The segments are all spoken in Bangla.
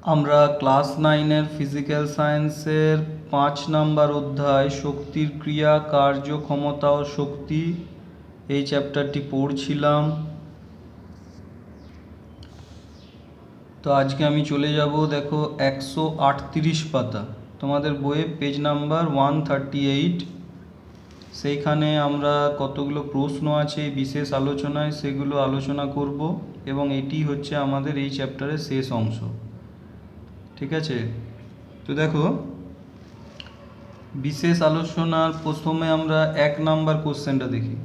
আমরা ক্লাস 9-এর ফিজিক্যাল সায়েন্সের 5 নাম্বার অধ্যায় শক্তির ক্রিয়া, কার্য, ক্ষমতা ও শক্তি এই চ্যাপ্টারটি পড়ছিলাম। তো আজকে আমি চলে যাব, দেখো 138 পাতা তোমাদের বইয়ে, পেজ নাম্বার 138। সেইখানে আমরা কতগুলো প্রশ্ন আছে এই বিশেষ আলোচনায়, সেগুলো আলোচনা করব এবং এটি হচ্ছে আমাদের এই চ্যাপ্টারের শেষ অংশ। ঠিক আছে, তো দেখো বিশেষ আলোচনার প্রথমে আমরা 1 নাম্বার কোশ্চেনটা দেখি,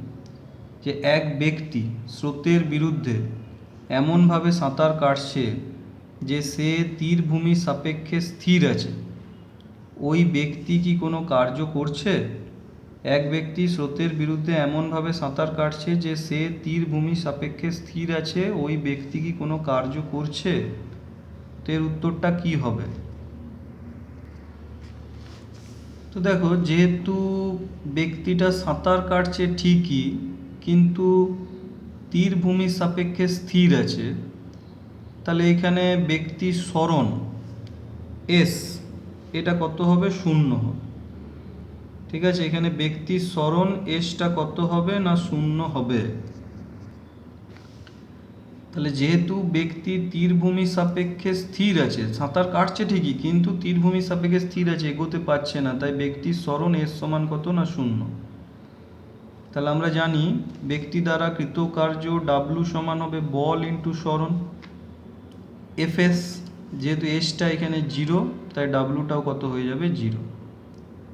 যে এক ব্যক্তি স্রোতের বিরুদ্ধে এমনভাবে সাঁতার কাটছে যে সে তীরভূমির সাপেক্ষে স্থির আছে, ওই ব্যক্তি কি কোনো কার্য করছে? এক ব্যক্তি স্রোতের বিরুদ্ধে এমনভাবে সাঁতার কাটছে যে সে তীরভূমির সাপেক্ষে স্থির আছে, ওই ব্যক্তি কি কোনো কার্য করছে? তো এর উত্তরটা কি হবে? তো দেখো, যেহেতু ব্যক্তিটা সাঁতার কাটছে ঠিকই, কিন্তু তীরভূমির সাপেক্ষে স্থির আছে, তাহলে এখানে ব্যক্তির সরণ এস, এটা কত হবে? 0 হবে। ঠিক আছে, এখানে ব্যক্তির সরণ এসটা কত হবে? না 0 হবে। তাহলে যেহেতু ব্যক্তি তীরভূমির সাপেক্ষে স্থির আছে, সাঁতার কাটছে ঠিকই কিন্তু তীরভূমির সাপেক্ষে স্থির আছে, এগোতে পারছে না, তাই ব্যক্তির সরণ এস সমান কত? না 0। তাহলে আমরা জানি ব্যক্তি দ্বারা কৃতকার্য ডাব্লু সমান হবে বল ইন্টু সরণ এফএস। যেহেতু এসটা এখানে 0, তাই ডাব্লুটাও কত হয়ে যাবে? 0।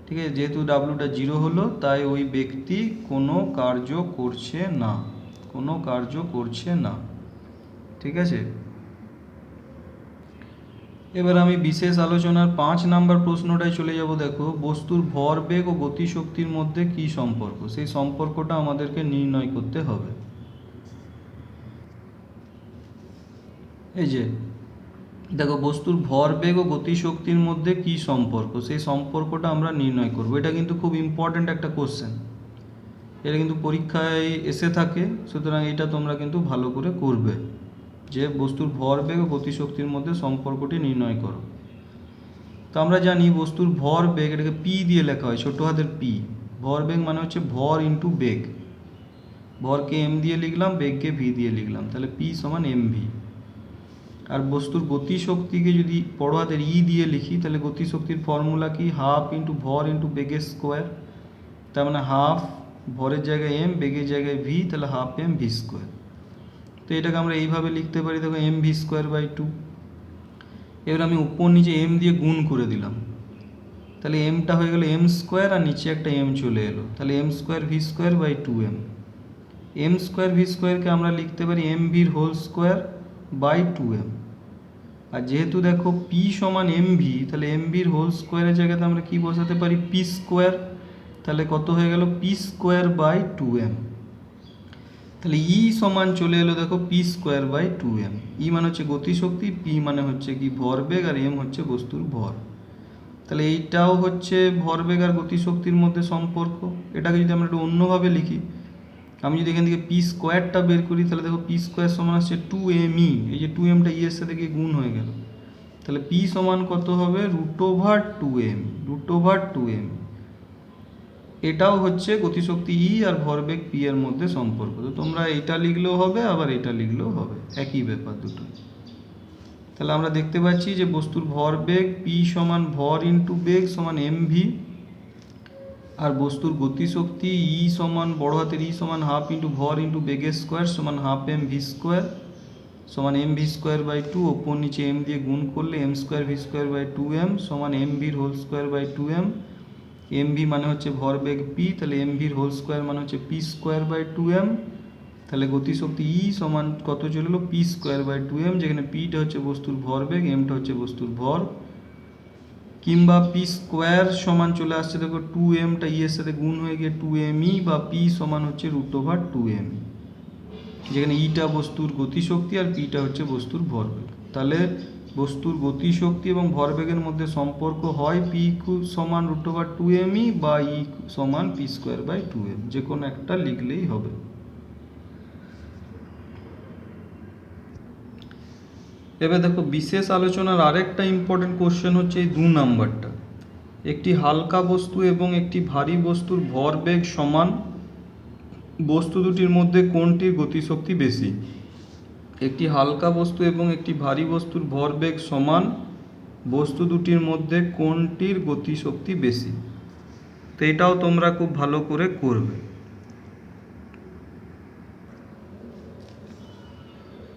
ঠিক আছে, যেহেতু ডাব্লুটা 0 হলো, তাই ওই ব্যক্তি কোনো কার্য করছে না, কোনো কার্য করছে না। ঠিক আছে, এবার আমি বিশেষ আলোচনার 5 নাম্বার প্রশ্নটায় চলে যাব। দেখো, বস্তুর ভরবেগ ও গতিশক্তির মধ্যে কি সম্পর্ক, সেই সম্পর্কটা আমাদেরকে নির্ণয় করতে হবে। এই যে দেখো, বস্তুর ভরবেগ ও গতিশক্তির মধ্যে কি সম্পর্ক, সেই সম্পর্কটা আমরা নির্ণয় করব। এটা কিন্তু খুব ইম্পর্ট্যান্ট একটা কোশ্চেন, এটা কিন্তু পরীক্ষায় এসে থাকে, সুতরাং এটা তোমরা কিন্তু ভালো করে করবে, যে বস্তুর ভরবেগ ও গতিশক্তির মধ্যে সম্পর্কটি নির্ণয় করো। তো আমরা জানি বস্তুর ভরবেগ, এটাকে পি দিয়ে লেখা হয়, ছোটো হাতের পি। ভরবেগ মানে হচ্ছে ভর ইন্টু বেগ, ভরকে এম দিয়ে লিখলাম, বেগকে ভি দিয়ে লিখলাম, তাহলে পি সমান এম ভি। আর বস্তুর গতিশক্তিকে যদি বড় হাতের ই দিয়ে লিখি, তাহলে গতিশক্তির ফর্মুলা কি? হাফ ইন্টু ভর ইন্টু বেগের স্কোয়ার। তার মানে হাফ, ভরের জায়গায় এম, বেগের জায়গায় ভি, তাহলে হাফ এম ভি স্কোয়ার। তো এটাকে আমরা এইভাবে লিখতে পারি, দেখো এম ভি স্কোয়ার বাই 2। এবার আমি উপর নিচে এম দিয়ে গুণ করে দিলাম, তাহলে এমটা হয়ে গেল এম স্কোয়ার, আর নিচে একটা এম চলে এলো, তাহলে M square V square by 2m। M square V স্কোয়ারকে আমরা লিখতে পারি এম ভির হোল স্কোয়ার বাই 2m। আর যেহেতু দেখো পি সমান এম ভি, তাহলে এম ভির হোল স্কোয়ারের জায়গাতে আমরা কি বসাতে পারি? P square. তাহলে কত হয়ে গেল? P square by 2m। তাহলে ই সমান চলে এলো, দেখো পি স্কোয়ার বাই 2m। ই মানে হচ্ছে গতিশক্তি, পি মানে হচ্ছে কি? ভরবেগ, আর এম হচ্ছে বস্তুর ভর। তাহলে এইটাও হচ্ছে ভরবেগ আর গতিশক্তির মধ্যে সম্পর্ক। এটাকে যদি আমরা একটু অন্যভাবে লিখি, আমি যদি এখান থেকে পি স্কোয়ারটা বের করি, তাহলে দেখো পি স্কোয়ার সমান আসছে 2mই। এই যে 2mটা ই এর সাথে গিয়ে গুণ হয়ে গেল, তাহলে পি সমান কত হবে? √2m, √2m। এটাও হচ্ছে গতিশক্তি ই আর ভরবেগ পি এর মধ্যে সম্পর্ক। তো তোমরা এটা লিখলেও হবে, আবার এটা লিখলেও হবে, একই ব্যাপার দুটো। তাহলে আমরা দেখতে পাচ্ছি যে বস্তুর ভরবেগ পি সমান ভর ইন্টু বেগ সমান এম ভি, আর বস্তুর গতিশক্তি ই সমান বড় হাতের ই সমান হাফ ইন্টু ভর ইন্টু বেগের স্কোয়ার সমান হাফ এম ভি স্কোয়ার সমান এম ভি স্কোয়ার বাই 2। ওপর নিচে এম দিয়ে গুণ করলে m square V square by 2m সমান এম ভির whole square by 2m। M v মানে হচ্ছে ভরবেগ পি, তাহলে এম ভির হোল স্কোয়ার মানে হচ্ছে পি স্কোয়ার বাই 2m। তাহলে গতিশক্তি ই সমান কত চলে এলো? পি স্কোয়ার বাই 2m, যেখানে পিটা হচ্ছে বস্তুর ভরবেগ, এমটা হচ্ছে বস্তুর ভর। কিংবা পি স্কোয়ার সমান চলে আসছে, দেখো 2mটা ই এর সাথে গুণ হয়ে গিয়ে 2mই, বা পি সমান হচ্ছে √2m, যেখানে ইটা বস্তুর গতিশক্তি আর পিটা হচ্ছে বস্তুর ভরবেগ। তাহলে বস্তুর গতিশক্তি এবং ভরবেগের মধ্যে সম্পর্ক হয় পি সমান √2mই, বা ই সমান পি স্কোয়ার বাই 2m, যে কোনো একটা লিখলেই হবে। এবার দেখো বিশেষ আলোচনার আরেকটা ইম্পর্টেন্ট কোশ্চেন হচ্ছে এই 2 নাম্বারটা। একটি হালকা বস্তু এবং একটি ভারী বস্তুর ভরবেগ সমান, বস্তু দুটির মধ্যে কোনটির গতিশক্তি বেশি? একটি হালকা বস্তু এবং একটি ভারী বস্তুর ভরবেগ সমান, বস্তু দুটির মধ্যে কোনটির গতিশক্তি বেশি? তো এটাও তোমরা খুব ভালো করে করবে।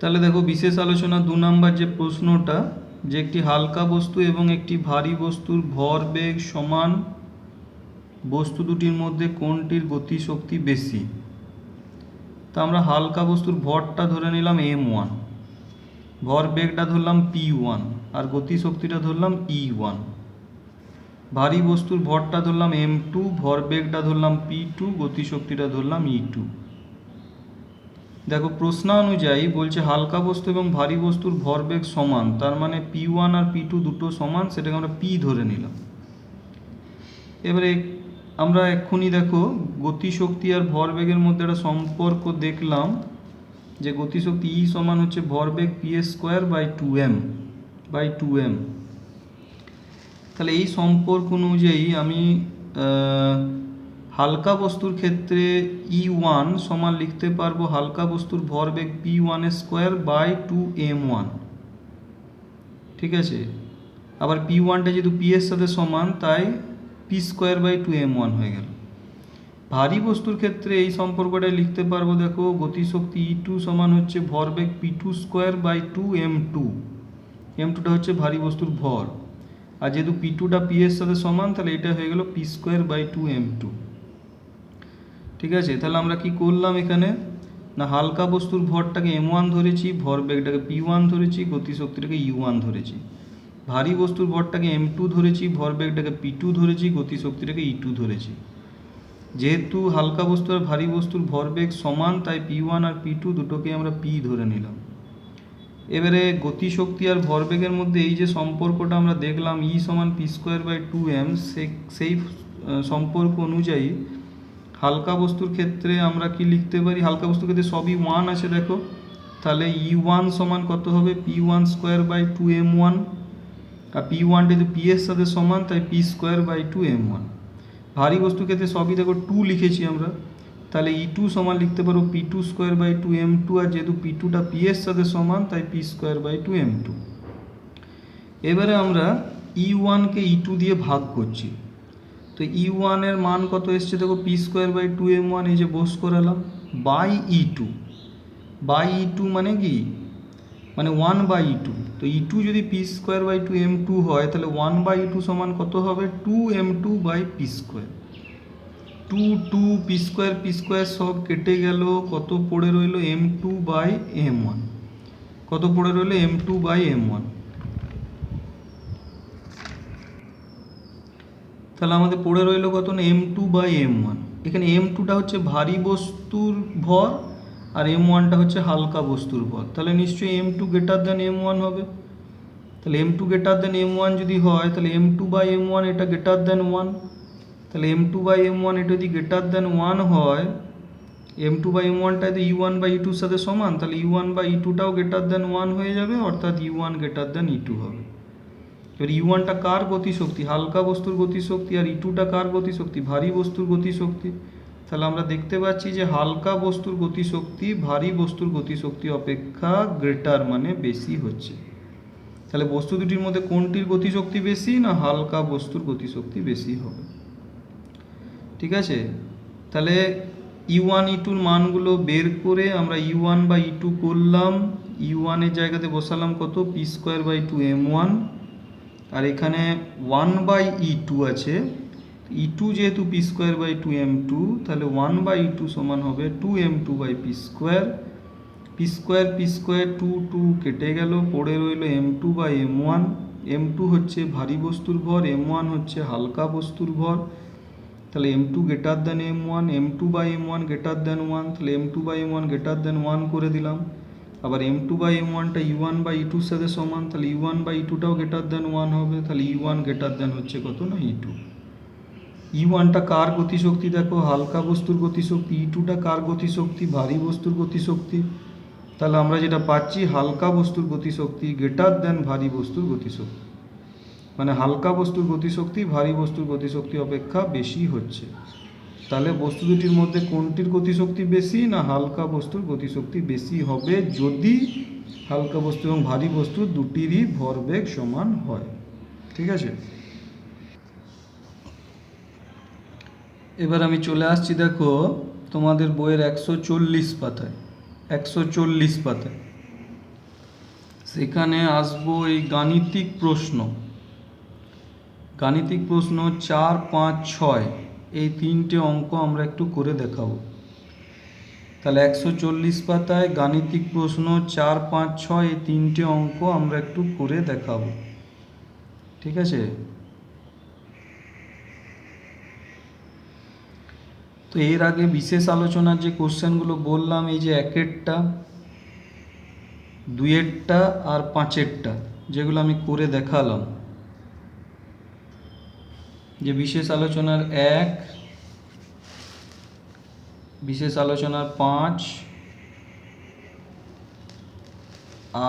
তাহলে দেখো বিশেষ আলোচনা 2 নাম্বার যে প্রশ্নটা, যে একটি হালকা বস্তু এবং একটি ভারী বস্তুর ভরবেগ সমান, বস্তু দুটির মধ্যে কোনটির গতিশক্তি বেশি? তা আমরা হালকা বস্তুর ভরটা ধরে নিলাম m1, ভরবেগটা ধরলাম p1, আর গতিশক্তিটা ধরলাম e1। ভারী বস্তুর ভরটা ধরলাম m2, ভরবেগটা ধরলাম p2, গতিশক্তিটা ধরলাম e2। দেখো প্রশ্নানুযায়ী বলছে হালকা বস্তু এবং ভারী বস্তুর ভরবেগ সমান, তার মানে p1 আর p2 দুটো সমান, সেটাকে আমরা p ধরে নিলাম। এবারে আমরা এক্ষুনি দেখো গতিশক্তি আর ভরবেগের মধ্যে একটা সম্পর্ক দেখলাম, যে গতিশক্তি E সমান হচ্ছে ভরবেগ p²/2m। তাহলে এই সম্পর্ক অনুযায়ী আমি হালকা বস্তুর ক্ষেত্রে E1 সমান লিখতে পারবো হালকা বস্তুর ভরবেগ p1²/2m1। ঠিক আছে, আবার p1টা যেহেতু p এর সাথে সমান, তাই p²/2m1 হয়ে গেল। ভারী বস্তুর ক্ষেত্রে এই সম্পর্কটা লিখতে পারবো, দেখো গতিশক্তি E2 সমান হচ্ছে ভরবেগ p2²/2m2। m2টা হচ্ছে ভারী বস্তুর ভর, আর যেহেতু p2টা p এর সাথে সমান, তাহলে এটা হয়ে গেল p²/2m2। ঠিক আছে, তাহলে আমরা কি করলাম এখানে না, হালকা বস্তুর ভরটাকে m1 ধরেছি, ভরবেগটাকে p1 ধরেছি, গতিশক্তিটাকে e1 ধরেছি। ভারী বস্তুর ভরটাকে m2 ধরেছি, ভরবেগটাকে p2 ধরেছি, গতিশক্তিটাকে e2 ধরেছি। যেহেতু হালকা বস্তু আর ভারী বস্তুর ভরবেগ সমান, তাই p1 আর p2 দুটোকে আমরা p ধরে নিলাম। এবারে গতিশক্তি আর ভরবেগের মধ্যে এই যে সম্পর্কটা আমরা দেখলাম E সমান p²/2m, সেই সম্পর্ক অনুযায়ী হালকা বস্তুর ক্ষেত্রে আমরা কি লিখতে পারি, হালকা বস্তুর ক্ষেত্রে সবই 1 আছে দেখো, তাহলে E1 সমান কত হবে p1²/2m1, আর p1 যেহেতু p এর সাথে সমান, তাই p²/2m1। ভারী বস্তুর ক্ষেত্রে সবই দেখো 2 লিখেছি আমরা, তাহলে E2 সমান লিখতে পারো p2²/2m2, আর যেহেতু p2টা p এর সাথে সমান, তাই p²/2m2। এবারে আমরা E1কে E2 দিয়ে ভাগ করছি, তো E1 এর মান কত এসছে দেখো p²/2m1, এই যে বোস করালাম, বাই E2 মানে কি, মানে 1/E2। তো E2 যদি p²/2m2 হয়, তাহলে 1/E2 সমান কত হবে 2m2/p²। 2 p² সব কেটে গেল, কত পড়ে রইল m2/m1, কত পড়ে রইল m2/m1। তাহলে আমাদের পড়ে রইল কত না m2/m1। এখানে m2টা হচ্ছে ভারী বস্তুর ভর, আর m1টা হচ্ছে হালকা বস্তুর ভর, তাহলে নিশ্চয়ই m2 > m1 হবে। তাহলে m2 > m1 যদি হয়, তাহলে m2/m1 এটা >1, তাহলে m2/m1 এটা যদি >1 হয়, m2/m1টা যদি e1/e2 সাথে সমান, তাহলে e1/e2টাও >1 হয়ে যাবে, অর্থাৎ e1 > e2 হবে। এবার e1টা কার গতিশক্তি, হালকা বস্তুর গতিশক্তি, আর e2টা কার গতিশক্তি, ভারী বস্তুর গতিশক্তি। তাহলে আমরা দেখতে পাচ্ছি যে হালকা বস্তুর গতিশক্তি ভারী বস্তুর গতিশক্তি অপেক্ষা গ্রেটার, মানে বেশি হচ্ছে। তাহলে বস্তু দুটির মধ্যে কোনটির গতিশক্তি বেশি, না হালকা বস্তুর গতিশক্তি বেশি হবে। ঠিক আছে, তাহলে E1 E2-র মানগুলো বের করে আমরা E1/E2 করলাম। E1 এর জায়গাতে বসালাম কত p²/2m1, আর এখানে 1/E2 আছে, E2 যেহেতু p²/2m2, তাহলে 1/E2 সমান হবে 2m2/p²। p² 2 কেটে গেল, পড়ে রইল m2/m1। m2 হচ্ছে ভারী বস্তুর ভর, m1 হচ্ছে হালকা বস্তুর ভর, তাহলে m2 > m1, m2/m1 > 1, তাহলে m2/m1 > 1 করে দিলাম। আবার m2/m1টা e1/e2-র সাথে সমান, তাহলে e1/e2টাও > 1 হবে, তাহলে e1 হচ্ছে কত না e2। E1টা কার গতিশক্তি দেখো, হালকা বস্তুর গতিশক্তি, E2টা কার গতিশক্তি, ভারী বস্তুর গতিশক্তি। তাহলে আমরা যেটা পাচ্ছি, হালকা বস্তুর গতিশক্তি গ্রেটার দেন ভারী বস্তুর গতিশক্তি, মানে হালকা বস্তুর গতিশক্তি ভারী বস্তুর গতিশক্তি অপেক্ষা বেশি হচ্ছে। তাহলে বস্তু দুটির মধ্যে কোনটির গতিশক্তি বেশি? না হালকা বস্তুর গতিশক্তি বেশি হবে যদি হালকা বস্তু এবং ভারী বস্তু দুটিরই ভরবেগ সমান হয়। ঠিক আছে, এবার আমি চলে আসছি, দেখো তোমাদের বইয়ের 140 পাতায়, 140 পাতায় সেখানে আসবো এই গাণিতিক প্রশ্ন। গাণিতিক প্রশ্ন 4, 5, 6 এই তিনটে অঙ্ক আমরা একটু করে দেখাবো। তাহলে 140 পাতায় গাণিতিক প্রশ্ন 4, 5, 6 এই তিনটে অঙ্ক আমরা একটু করে দেখাবো। ঠিক আছে, তো এর আগে বিশেষ আলোচনার যে কোশ্চেনগুলো বললাম, এই যে 1এরটা, 2এরটা আর 5এরটা, যেগুলো আমি করে দেখালাম, যে বিশেষ আলোচনার 1, বিশেষ আলোচনার 5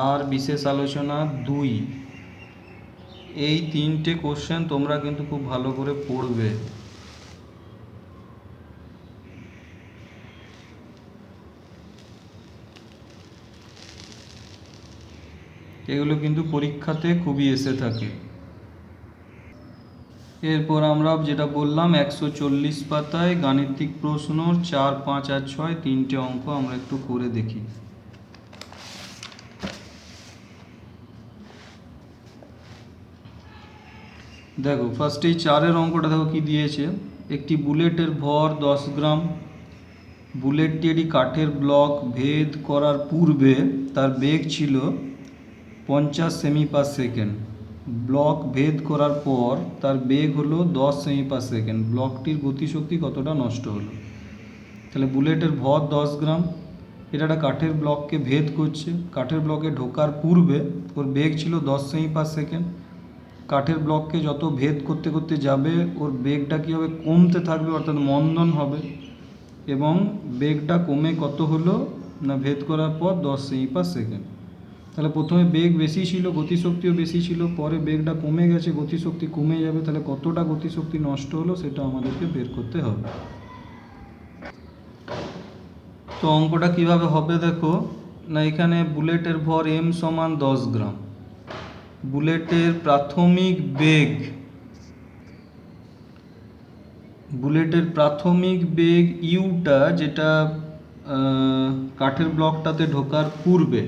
আর বিশেষ আলোচনা 2, এই তিনটে কোশ্চেন তোমরা কিন্তু খুব ভালো করে পড়বে। এগুলো কিন্তু পরীক্ষাতে খুবই এসে থাকে। এরপর আমরা যেটা বললাম 140 পাতায় গাণিতিক প্রশ্ন 4, 5 আর 6 তিনটে অঙ্ক আমরা একটু করে দেখি। দেখো ফার্স্ট এই 4-এর অঙ্কটা দেখো কি দিয়েছে। একটি বুলেটের ভর 10 গ্রাম। বুলেটটি একটি কাঠের ব্লক ভেদ করার পূর্বে তার বেগ ছিল 50 সেমি পার সেকেন্ড। ব্লক ভেদ করার পর তার বেগ হলো 10 সেমি পার সেকেন্ড। ব্লকটির গতিশক্তি কতটা নষ্ট হলো? তাহলে বুলেটের ভর 10 গ্রাম, এটা একটা কাঠের ব্লককে ভেদ করছে। কাঠের ব্লকে ঢোকার পূর্বে ওর বেগ ছিল 10 সেমি পার সেকেন্ড। কাঠের ব্লককে যত ভেদ করতে করতে যাবে ওর বেগটা কী হবে? কমতে থাকবে, অর্থাৎ মন্দন হবে। এবং বেগটা কমে কত হলো? না ভেদ করার পর 10 সেমি পার সেকেন্ড। তাহলে প্রথমে বেগ বেশি ছিল, গতিশক্তিও বেশি ছিল, পরে বেগটা কমে গেছে, গতিশক্তি কমে যাবে। তাহলে কতটা গতিশক্তি নষ্ট হলো সেটা আমাদেরকে বের করতে হবে। তো অঙ্কটা কিভাবে হবে দেখো না, এখানে বুলেটের ভর m সমান 10 গ্রাম। বুলেটের প্রাথমিক বেগ, বুলেটের প্রাথমিক বেগ ইউটা, যেটা কাঠের ব্লকটাতে ঢোকার পূর্বে,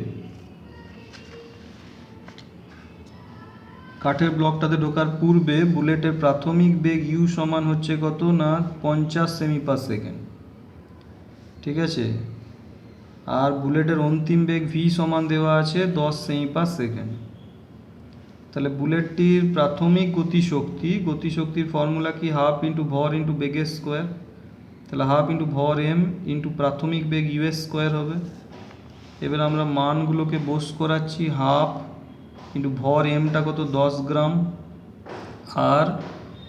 কাঠের ব্লকটাতে ঢোকার পূর্বে বুলেটের প্রাথমিক বেগ ইউ সমান হচ্ছে কত? না 50 সেমি পার সেকেন্ড। ঠিক আছে, আর বুলেটের অন্তিম বেগ ভি সমান দেওয়া আছে 10 সেমি পার সেকেন্ড। তাহলে বুলেটটির প্রাথমিক গতিশক্তি, গতিশক্তির ফর্মুলা কি? হাফ ইন্টু ভর ইন্টু বেগের স্কোয়ার। তাহলে হাফ ইন্টু ভর এম ইন্টু প্রাথমিক বেগ ইউএস স্কোয়ার হবে। এবার আমরা মানগুলোকে বোস করাচ্ছি। হাফ ইন্টু ভর এমটা কত? 10 গ্রাম, আর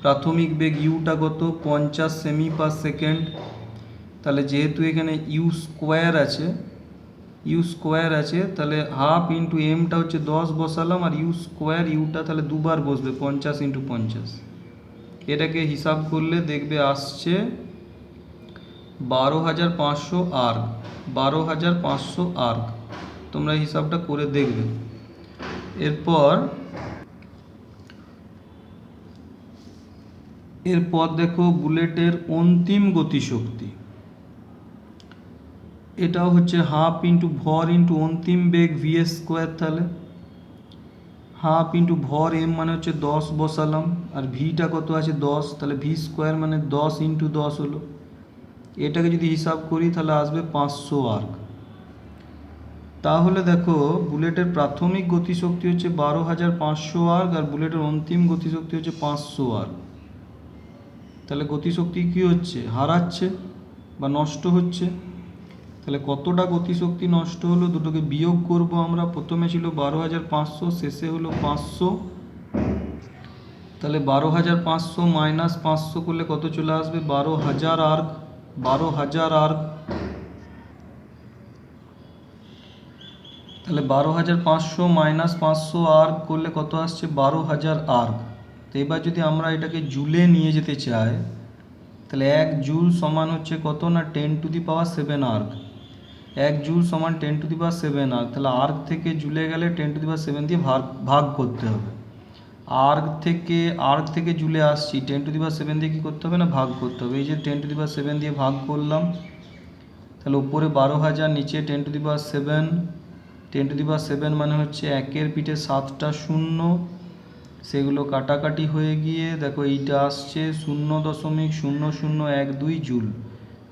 প্রাথমিক বেগ ইউটা কত? 50 সেমি পার সেকেন্ড। তাহলে যেহেতু এখানে ইউ স্কোয়ার আছে, ইউ স্কোয়ার আছে, তাহলে হাফ ইন্টু এমটা হচ্ছে 10 বসালাম, আর ইউ স্কোয়ার ইউটা তাহলে দুবার বসবে, 50 ইন্টু 50। এটাকে হিসাব করলে দেখবে আসছে 12,500 আর্গ, 12,500 আর্গ। তোমরা হিসাবটা করে দেখবে। এরপর দেখো বুলেটের অন্তিম গতিশক্তি, এটাও হচ্ছে হাফ ইন্টু ভর ইন্টু অন্তিম বেগ ভি এস স্কোয়ার। তাহলে হাফ ইন্টু ভর এম মানে হচ্ছে 10 বসালাম, আর ভিটা কত আছে? 10। তাহলে ভি স্কোয়ার মানে 10 ইন্টু 10 হলো। এটাকে যদি হিসাব করি তাহলে আসবে 500 আর্গ। তাহলে দেখো বুলেটের প্রাথমিক গতিশক্তি হচ্ছে 12,500 আর্গ, আর বুলেটের অন্তিম গতিশক্তি হচ্ছে 500 আর্গ। তাহলে গতিশক্তি কী হচ্ছে? হারাচ্ছে বা নষ্ট হচ্ছে। তাহলে কতটা গতিশক্তি নষ্ট হলো? দুটোকে বিয়োগ করব আমরা। প্রথমে ছিল 12,500, শেষে হলো 500। তাহলে 12,500 মাইনাস 500 করলে কত চলে আসবে? 12,000 আর্গ। 12,000 আর্গ। তাহলে 12,500 মাইনাস 500 আর্গ করলে কত আসছে? 12,000 আর্গ। তো এবার যদি আমরা এটাকে জুলে নিয়ে যেতে চাই, তাহলে 1 জুল সমান হচ্ছে কত না 10⁻7 আর্গ। 1 জুল সমান 10⁻7 আর্গ। তাহলে আর্গ থেকে জুলে গেলে 10⁻7 দিয়ে ভাগ করতে হবে। আর্গ থেকে জুলে আসছি, 10⁻7 দিয়ে কী করতে হবে না ভাগ করতে হবে। এই যে 10⁻7 দিয়ে ভাগ করলাম, তাহলে উপরে 12,000, নিচে 10⁻7। 10⁻7 মানে হচ্ছে 1-এর পিঠে 7টা শূন্য, সেগুলো কাটাকাটি হয়ে গিয়ে দেখো এইটা আসছে 0.0012 জুল।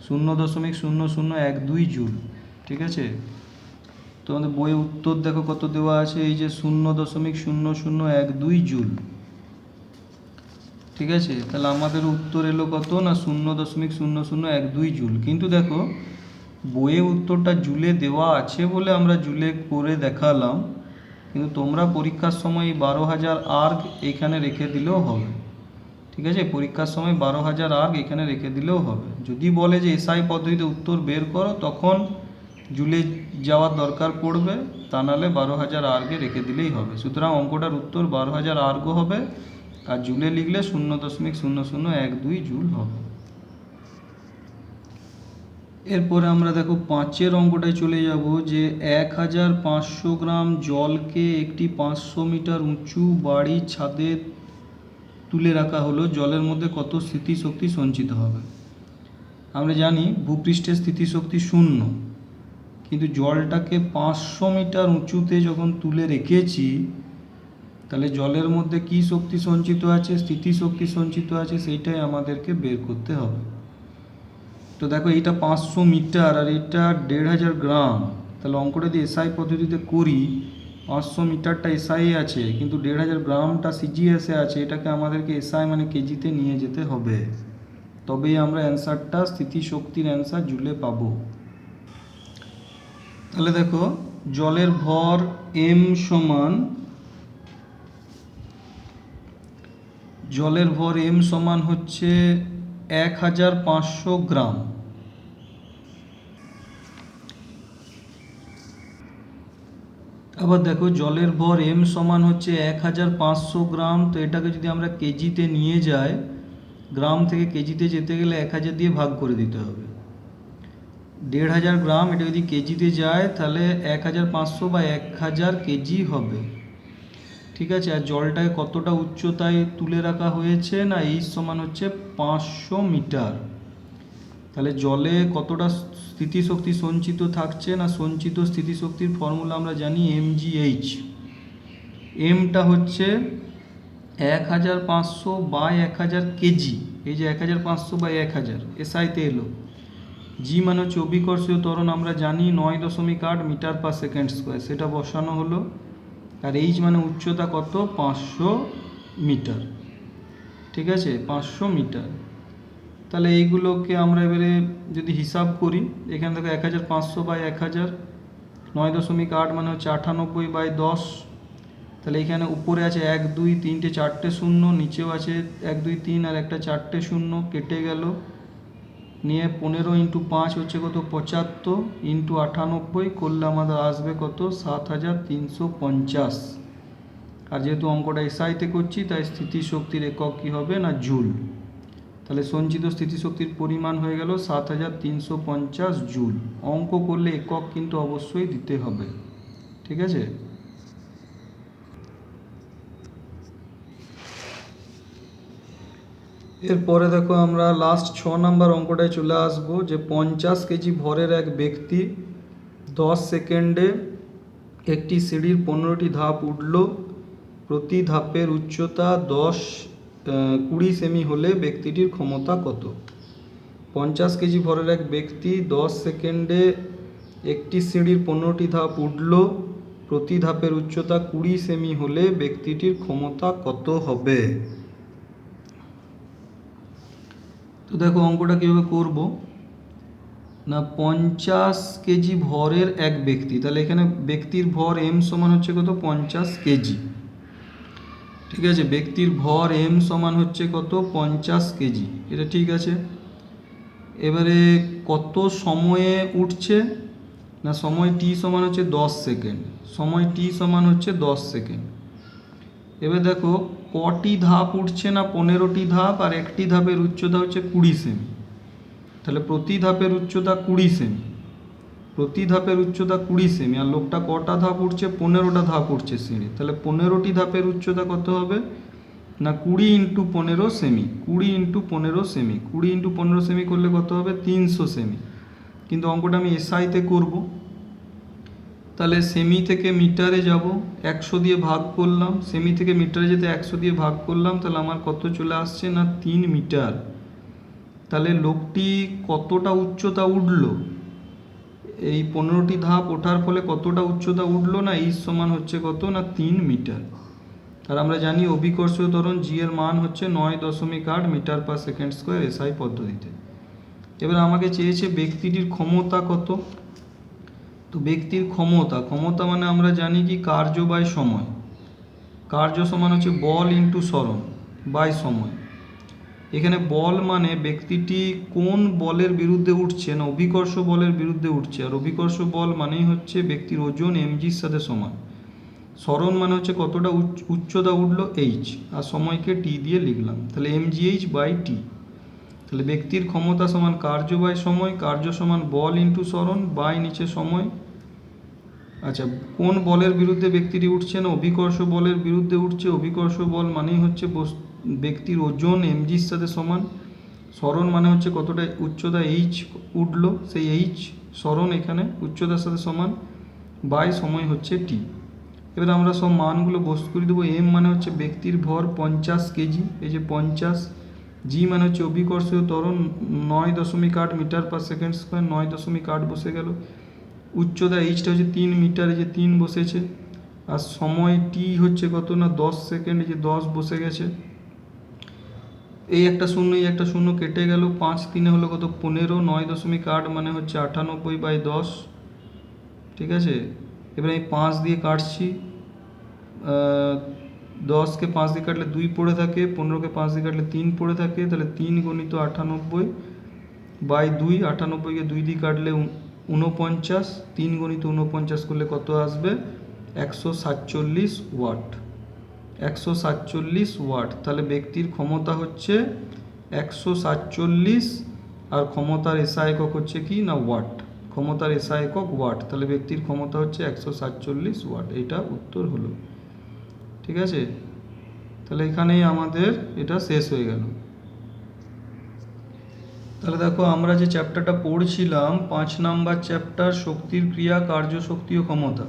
0.0012 জুল। ঠিক আছে, তোমাদের বইয়ে উত্তর দেখো কত দেওয়া আছে, এই যে 0.0012 জুল। ঠিক আছে, তাহলে আমাদের উত্তর এলো কত না 0.0012 জুল। কিন্তু দেখো বইয়ে উত্তরটা জুলে দেওয়া আছে বলে আমরা জুলে করে দেখালাম, কিন্তু তোমরা পরীক্ষার সময় 12,000 আর্গ এখানে রেখে দিলেও হবে। ঠিক আছে, পরীক্ষার সময় 12,000 আর্গ এখানে রেখে দিলেও হবে। যদি বলে যে এসআই পদ্ধতিতে উত্তর বের করো, তখন জুলে যাওয়ার দরকার পড়বে, তা নাহলে 12,000 আর্গে রেখে দিলেই হবে। সুতরাং অঙ্কটার উত্তর 12,000 আর্গ হবে, আর জুলে লিখলে 0.0012 জুল হবে। এরপরে আমরা দেখো 5-এর অঙ্কটায় চলে যাব, যে 1,500 গ্রাম জলকে একটি 500 মিটার উঁচু বাড়ির ছাদে তুলে রাখা হলো, জলের মধ্যে কত স্থিতিশক্তি সঞ্চিত হবে? আমরা জানি ভূপৃষ্ঠের স্থিতিশক্তি 0, কিন্তু জলটাকে 500 মিটার উঁচুতে যখন তুলে রেখেছি, তাহলে জলের মধ্যে কি শক্তি সঞ্চিত আছে? স্থিতিশক্তি সঞ্চিত আছে, সেইটাই আমাদেরকে বের করতে হবে। তো দেখো এইটা 500 মিটার আর এটা 1,500 গ্রাম। তাহলে অঙ্কটা যদি এসআই পদ্ধতিতে করি, 500 মিটারটা এসআই আছে, কিন্তু 1,500 গ্রামটা সিজিএসে আছে। এটাকে আমাদেরকে এসআই মানে কেজিতে নিয়ে যেতে হবে, তবেই আমরা অ্যান্সারটা স্থিতিশক্তির অ্যান্সার জুলে পাবো। তাহলে দেখো জলের ভর এম সমান হচ্ছে 1,500 গ্রাম। আবার দেখো জলের ভর এম সমান হচ্ছে 1,500 গ্রাম। তো এটাকে যদি আমরা কেজিতে নিয়ে যাই, গ্রাম থেকে কেজিতে যেতে গেলে 1,000 দিয়ে ভাগ করে দিতে হবে। 1,500 গ্রাম, এটা যদি কেজিতে যায় তাহলে 1,500 বা 1,000 কেজি হবে। ঠিক আছে, আর জলটাকে কতটা উচ্চতায় তুলে রাখা হয়েছে না, এই সমান হচ্ছে 500 মিটার। তাহলে জলে কতটা স্থিতিশক্তি সঞ্চিত থাকছে না, সঞ্চিত স্থিতিশক্তির ফর্মুলা আমরা জানি mgh। এমটা হচ্ছে 1,500 বাই 1,000 কেজি। এই যে 1,500 বাই 1,000 এসআইতে এলো। জি মানে হচ্ছে অভিকর্ষীয় ত্বরণ, আমরা জানি 9.8 মিটার পার সেকেন্ড স্কোয়ার, সেটা বসানো হলো। আর এইচ মানে উচ্চতা কত? 500 মিটার। ঠিক আছে, 500 মিটার। তাহলে এইগুলোকে আমরা এবারে যদি হিসাব করি, এখানে দেখো 1,500 বাই 1,000, 9.8 মানে হচ্ছে 98/10। তাহলে এখানে উপরে আছে 1 2 3 4টে শূন্য, নিচেও আছে 1 2 3 আর একটা 4টে শূন্য, কেটে গেল। নিয়ে 15 × 5 হচ্ছে কত? 75, × 98 করলে আমাদের আসবে কত? 7,350। আর যেহেতু অঙ্কটা এসআইতে করছি, তাই স্থিতিশক্তির একক কী হবে না জুল। তাহলে সঞ্চিত স্থিতিশক্তির পরিমাণ হয়ে গেল 7,350 জুল। অঙ্ক করলে একক কিন্তু অবশ্যই দিতে হবে। ঠিক আছে, এরপরে দেখো আমরা লাস্ট 6 নাম্বার অঙ্কটায় চলে আসবো, যে 50 কেজি ভরের এক ব্যক্তি 10 সেকেন্ডে একটি সিঁড়ির 15টি ধাপ উঠল। প্রতি ধাপের উচ্চতা 20 সেমি হলে ব্যক্তিটির ক্ষমতা কত? 50 কেজি ভরের এক ব্যক্তি 10 সেকেন্ডে একটি সিঁড়ির 15টি ধাপ উঠল। প্রতি ধাপের উচ্চতা 20 সেমি হলে ব্যক্তিটির ক্ষমতা কত হবে? তো দেখো অঙ্কটা কীভাবে করব না, 50 কেজি ভরের এক ব্যক্তি, তাহলে এখানে ব্যক্তির ভর এম সমান হচ্ছে কত? 50 কেজি। ঠিক আছে, ব্যক্তির ভর এম সমান হচ্ছে কত? 50 কেজি। এটা ঠিক আছে। এবারে কত সময়ে উঠছে না সময় টি সমান হচ্ছে 10 সেকেন্ড, সময় টি সমান হচ্ছে 10 সেকেন্ড। এবার দেখো কটি ধাপ উঠছে না 15টি ধাপ, আর একটি ধাপের উচ্চতা হচ্ছে 20 সেমি। তাহলে প্রতি ধাপের উচ্চতা 20 সেমি, প্রতি ধাপের উচ্চতা 20 সেমি, আর লোকটা কটা ধাপ উঠছে 15টা ধাপ উঠছে সিঁড়ি। তাহলে 15টি ধাপের উচ্চতা কত হবে না 20 into 15 semi, 20 into 15 semi, 20 into 15 semi করলে কত হবে 300 সেমি। কিন্তু অঙ্কটা আমি এসআইতে করব, তাহলে সেমি থেকে মিটারে যাব, 100 দিয়ে ভাগ করলাম, সেমি থেকে মিটারে যেতে 100 দিয়ে ভাগ করলাম, তাহলে আমার কত চলে আসছে না 3 মিটার। তাহলে লোকটি কতটা উচ্চতা উঠলো, এই 15টি ধাপ ওঠার ফলে কতটা উচ্চতা উঠলো না এই সমান হচ্ছে কত না 3 মিটার। আর আমরা জানি অভিকর্ষীয় ত্বরণ জি এর মান হচ্ছে 9.8 metre per second square SI পদ্ধতিতে। এবার আমাকে চেয়েছে ব্যক্তিটির ক্ষমতা কত। তো ব্যক্তির ক্ষমতা মানে আমরা জানি কি কার্য বাই সময়, কার্য সমান হচ্ছে বল ইন্টু সরণ বাই সময়। এখানে বল মানে ব্যক্তিটি কোন বলের বিরুদ্ধে উঠছে না অভিকর্ষ বলের বিরুদ্ধে উঠছে, আর অভিকর্ষ বল মানেই হচ্ছে ব্যক্তির ওজন এমজির সাথে সমান। সরণ মানে হচ্ছে কতটা উচ্চতা উঠলো এইচ, আর সময়কে টি দিয়ে লিখলাম, তাহলে এমজিএইচ বাই টি। তাহলে ব্যক্তির ক্ষমতা সমান কার্য বাই সময়, কার্য সমান বল ইন্টু সরণ বাই নিচে সময়। আচ্ছা, কোন বলের বিরুদ্ধে ব্যক্তিটি উঠছে না অভিকর্ষ বলের বিরুদ্ধে উঠছে, অভিকর্ষ বল মানেই হচ্ছে ব্যক্তির ওজন এমজির সাথে সমান। সরণ মানে হচ্ছে কতটা উচ্চতা এইচ উঠলো, সেই এইচ সরণ এখানে উচ্চতার সাথে সমান, বাই সময় হচ্ছে টি। এবার আমরা সব মানগুলো বস্তু করে দেবো। এম মানে হচ্ছে ব্যক্তির ভর 50 কেজি, এই যে 50। জি মানে হচ্ছে অভিকর্ষীয় ত্বরণ 9.8 মিটার পার সেকেন্ড স্কোয়ার, 9.8 বসে গেল। উচ্চতা এইচটা হচ্ছে 3 মিটার, এই যে 3 বসেছে। আর সময় টি হচ্ছে কত না 10 সেকেন্ড, এই যে 10 বসে গেছে। এই একটা শূন্য এই একটা শূন্য কেটে গেল, 5 3 হলো কত 15, 9.8 মানে হচ্ছে 98/10। ঠিক আছে, এবার আমি 5 দিয়ে কাটছি, 10কে 5 দিয়ে কাটলে 2 পড়ে থাকে, 15কে 5 দিয়ে কাটলে 3 পড়ে থাকে, তাহলে 3 গুণিত 98/2, 98কে 2 দিয়ে কাটলে 49, 3 গুণিত 49 করলে কত আসবে 147 ওয়াট, 147 ওয়াট। তাহলে ব্যক্তির ক্ষমতা হচ্ছে 147, আর ক্ষমতার এসআই একক হচ্ছে কি না ওয়াট, ক্ষমতার এসআই একক ওয়াট। তাহলে ব্যক্তির ক্ষমতা হচ্ছে 147 ওয়াট, এটা উত্তর হলো। ঠিক আছে, তাহলে এখানেই আমাদের এটা শেষ হয়ে গেল। তাহলে দেখো আমরা যে চ্যাপ্টারটা পড়ছিলাম 5 নাম্বার চ্যাপ্টার শক্তির ক্রিয়া কার্য শক্তি ও ক্ষমতা,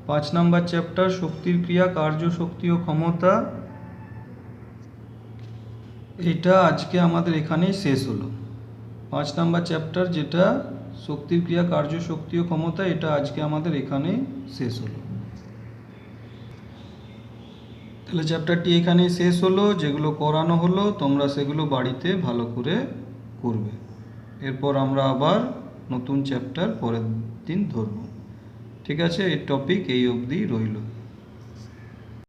5 নাম্বার চ্যাপ্টার শক্তির ক্রিয়া কার্য শক্তি ও ক্ষমতা, এটা আজকে আমাদের এখানেই শেষ হলো। 5 নাম্বার চ্যাপ্টার যেটা শক্তির ক্রিয়া কার্য শক্তি ও ক্ষমতা, এটা আজকে আমাদের এখানেই শেষ হলো। তাহলে চ্যাপ্টারটি এখানেই শেষ হলো। যেগুলো করানো হলো তোমরা সেগুলো বাড়িতে ভালো করে করবে। এরপর আমরা আবার নতুন চ্যাপ্টার পরের দিন ধরব। ঠিক আছে, এই টপিক এই অবধি রইল।